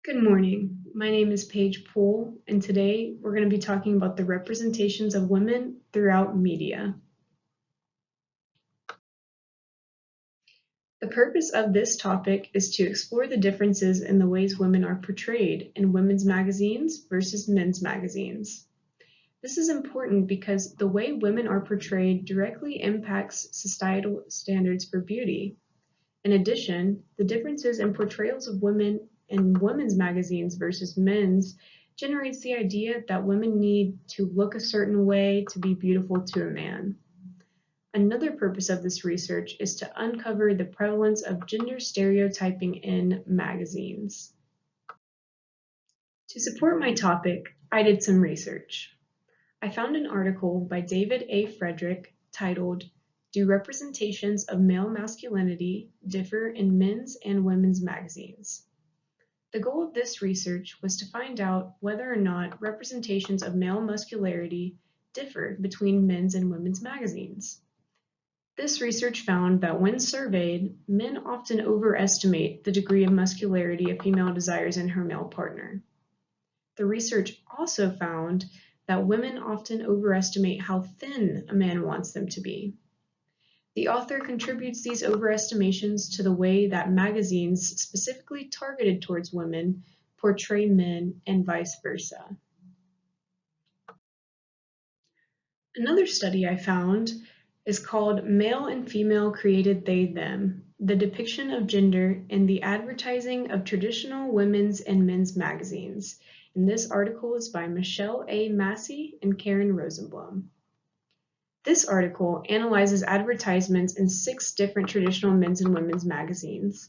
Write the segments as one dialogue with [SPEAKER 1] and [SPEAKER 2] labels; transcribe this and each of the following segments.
[SPEAKER 1] Good morning. My name is Paige Poole, and today we're going to be talking about the representations of women throughout media. The purpose of this topic is to explore the differences in the ways women are portrayed in women's magazines versus men's magazines. This is important because the way women are portrayed directly impacts societal standards for beauty. In addition, the differences in portrayals of women in women's magazines versus men's generates the idea that women need to look a certain way to be beautiful to a man. Another purpose of this research is to uncover the prevalence of gender stereotyping in magazines. To support my topic, I did some research. I found an article by David A. Frederick titled, "Do Representations of Male Masculinity Differ in Men's and Women's Magazines?" The goal of this research was to find out whether or not representations of male muscularity differ between men's and women's magazines. This research found that when surveyed, men often overestimate the degree of muscularity a female desires in her male partner. The research also found that women often overestimate how thin a man wants them to be. The author contributes these overestimations to the way that magazines specifically targeted towards women portray men and vice versa. Another study I found is called "Male and Female Created They Them: The Depiction of Gender in the Advertising of Traditional Women's and Men's Magazines." And this article is by Michelle A. Massey and Karen Rosenblum. This article analyzes advertisements in 6 different traditional men's and women's magazines.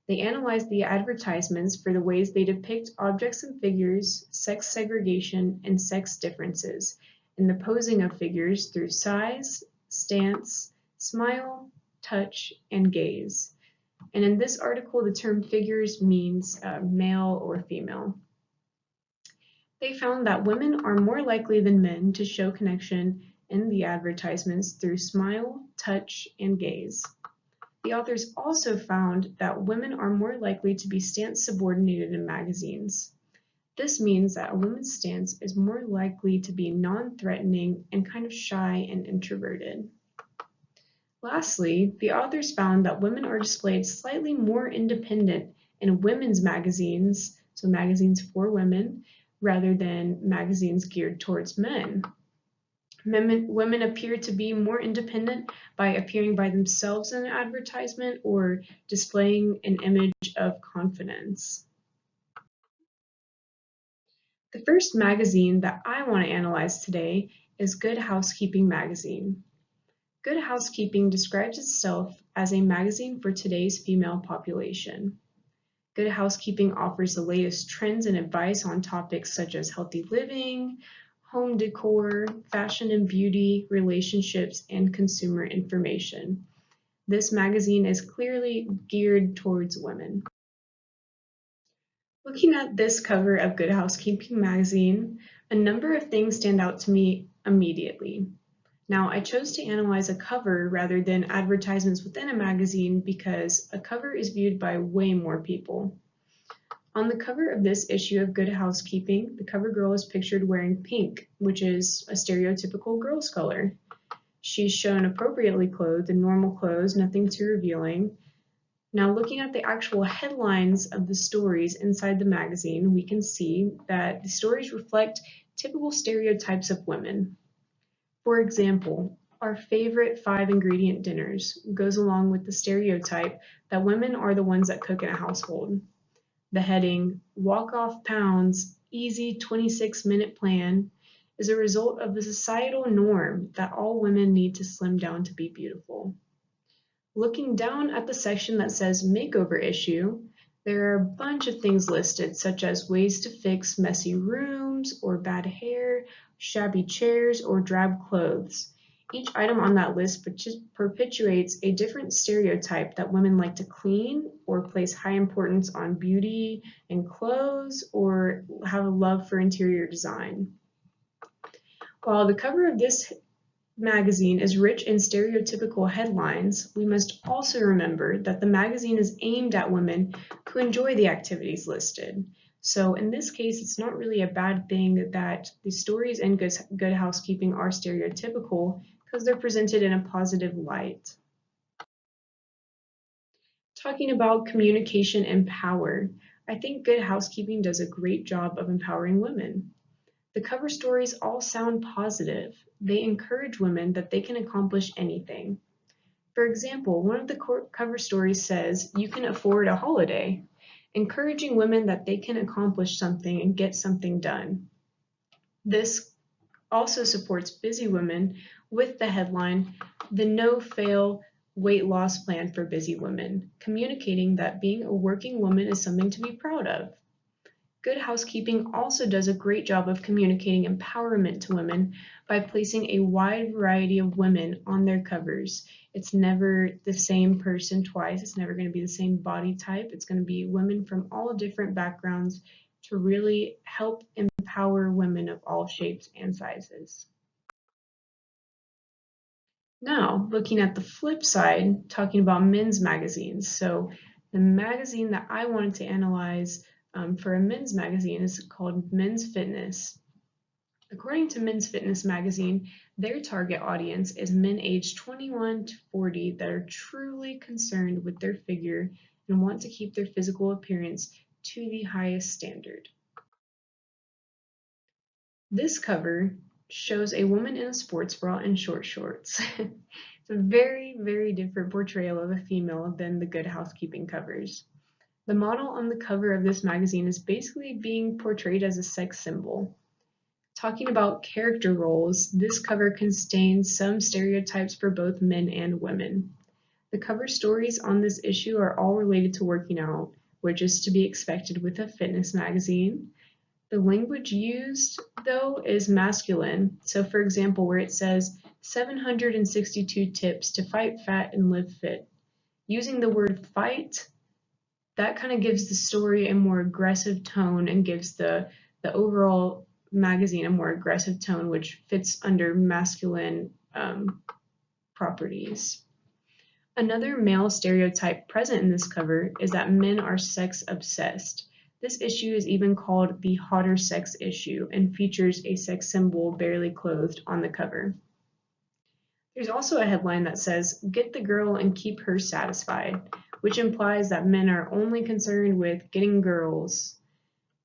[SPEAKER 1] They analyze the advertisements for the ways they depict objects and figures, sex segregation, and sex differences, and the posing of figures through size, stance, smile, touch, and gaze. And in this article, the term figures means male or female. They found that women are more likely than men to show connection in the advertisements through smile, touch, and gaze. The authors also found that women are more likely to be stance subordinated in magazines. This means that a woman's stance is more likely to be non-threatening and kind of shy and introverted. Lastly, the authors found that women are displayed slightly more independent in women's magazines, so magazines for women, rather than magazines geared towards men. Women appear to be more independent by appearing by themselves in an advertisement or displaying an image of confidence. The first magazine that I want to analyze today is Good Housekeeping magazine. Good Housekeeping describes itself as a magazine for today's female population. Good Housekeeping offers the latest trends and advice on topics such as healthy living, home decor, fashion and beauty, relationships, and consumer information. This magazine is clearly geared towards women. Looking at this cover of Good Housekeeping magazine, a number of things stand out to me immediately. Now, I chose to analyze a cover rather than advertisements within a magazine because a cover is viewed by way more people. On the cover of this issue of Good Housekeeping, the cover girl is pictured wearing pink, which is a stereotypical girl's color. She's shown appropriately clothed in normal clothes, nothing too revealing. Now, looking at the actual headlines of the stories inside the magazine, we can see that the stories reflect typical stereotypes of women. For example, our favorite 5-ingredient dinners goes along with the stereotype that women are the ones that cook in a household. The heading, "Walk Off Pounds, Easy 26-Minute Plan," is a result of the societal norm that all women need to slim down to be beautiful. Looking down at the section that says Makeover Issue, there are a bunch of things listed, such as ways to fix messy rooms or bad hair, shabby chairs, or drab clothes. Each item on that list perpetuates a different stereotype that women like to clean or place high importance on beauty and clothes or have a love for interior design. While the cover of this magazine is rich in stereotypical headlines, we must also remember that the magazine is aimed at women who enjoy the activities listed. So in this case, it's not really a bad thing that the stories in Good Housekeeping are stereotypical because they're presented in a positive light. Talking about communication and power, I think Good Housekeeping does a great job of empowering women. The cover stories all sound positive. They encourage women that they can accomplish anything. For example, one of the cover stories says, "You can afford a holiday," encouraging women that they can accomplish something and get something done. This also supports busy women with the headline, "The No Fail Weight Loss Plan for Busy Women," communicating that being a working woman is something to be proud of. Good Housekeeping also does a great job of communicating empowerment to women by placing a wide variety of women on their covers. It's never the same person twice. It's never going to be the same body type. It's going to be women from all different backgrounds to really help empower women of all shapes and sizes. Now, looking at the flip side, talking about men's magazines. So the magazine that I wanted to analyze for a men's magazine is called Men's Fitness. According to Men's Fitness magazine, their target audience is men aged 21 to 40 that are truly concerned with their figure and want to keep their physical appearance to the highest standard. This cover shows a woman in a sports bra and short shorts. It's a very, very different portrayal of a female than the Good Housekeeping covers. The model on the cover of this magazine is basically being portrayed as a sex symbol. Talking about character roles, this cover contains some stereotypes for both men and women. The cover stories on this issue are all related to working out, which is to be expected with a fitness magazine. The language used, though, is masculine. So, for example, where it says 762 tips to fight fat and live fit, using the word fight, that kind of gives the story a more aggressive tone and gives the overall magazine a more aggressive tone, which fits under masculine properties. Another male stereotype present in this cover is that men are sex obsessed. This issue is even called the hotter sex issue and features a sex symbol barely clothed on the cover. There's also a headline that says, "Get the girl and keep her satisfied," which implies that men are only concerned with getting girls.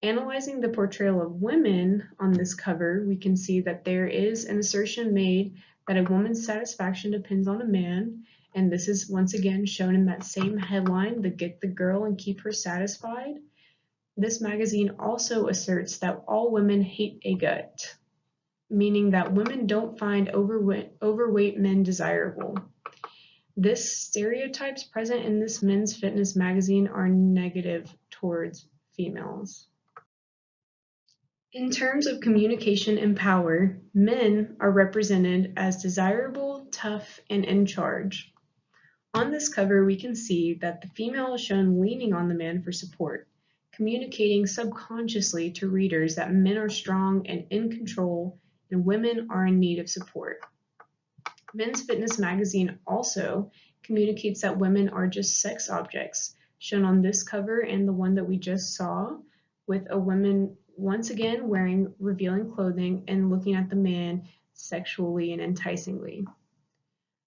[SPEAKER 1] Analyzing the portrayal of women on this cover, we can see that there is an assertion made that a woman's satisfaction depends on a man, and this is once again shown in that same headline, the "Get the girl and keep her satisfied." This magazine also asserts that all women hate a gut, meaning that women don't find overweight men desirable. This stereotypes present in this men's fitness magazine are negative towards females. In terms of communication and power, men are represented as desirable, tough, and in charge. On this cover, we can see that the female is shown leaning on the man for support, communicating subconsciously to readers that men are strong and in control and women are in need of support. Men's Fitness magazine also communicates that women are just sex objects, shown on this cover and the one that we just saw, with a woman once again wearing revealing clothing and looking at the man sexually and enticingly.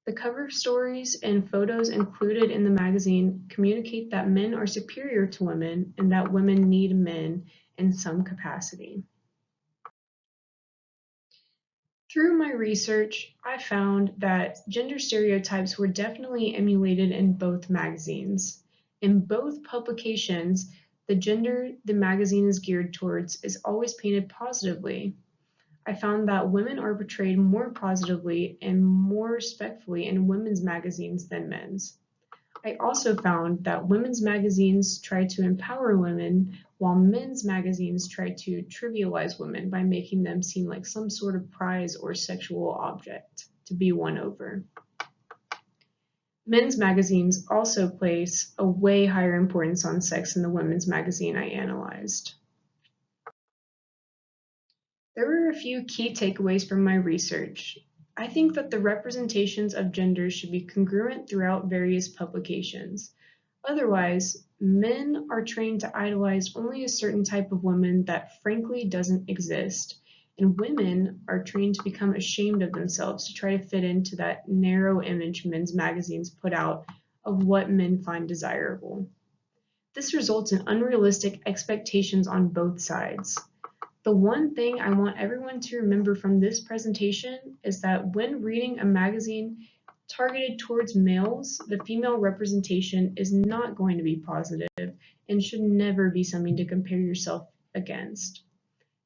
[SPEAKER 1] The cover stories and photos included in the magazine communicate that men are superior to women and that women need men in some capacity. Through my research, I found that gender stereotypes were definitely emulated in both magazines. In both publications, the gender the magazine is geared towards is always painted positively. I found that women are portrayed more positively and more respectfully in women's magazines than men's. I also found that women's magazines try to empower women, while men's magazines try to trivialize women by making them seem like some sort of prize or sexual object to be won over. Men's magazines also place a way higher importance on sex in the women's magazine I analyzed. There were a few key takeaways from my research. I think that the representations of genders should be congruent throughout various publications. Otherwise, men are trained to idolize only a certain type of woman that frankly doesn't exist, and women are trained to become ashamed of themselves to try to fit into that narrow image men's magazines put out of what men find desirable. This results in unrealistic expectations on both sides. The one thing I want everyone to remember from this presentation is that when reading a magazine targeted towards males, the female representation is not going to be positive and should never be something to compare yourself against.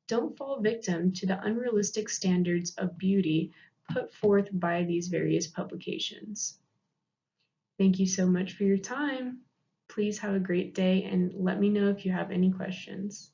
[SPEAKER 1] Don't fall victim to the unrealistic standards of beauty put forth by these various publications. Thank you so much for your time. Please have a great day and let me know if you have any questions.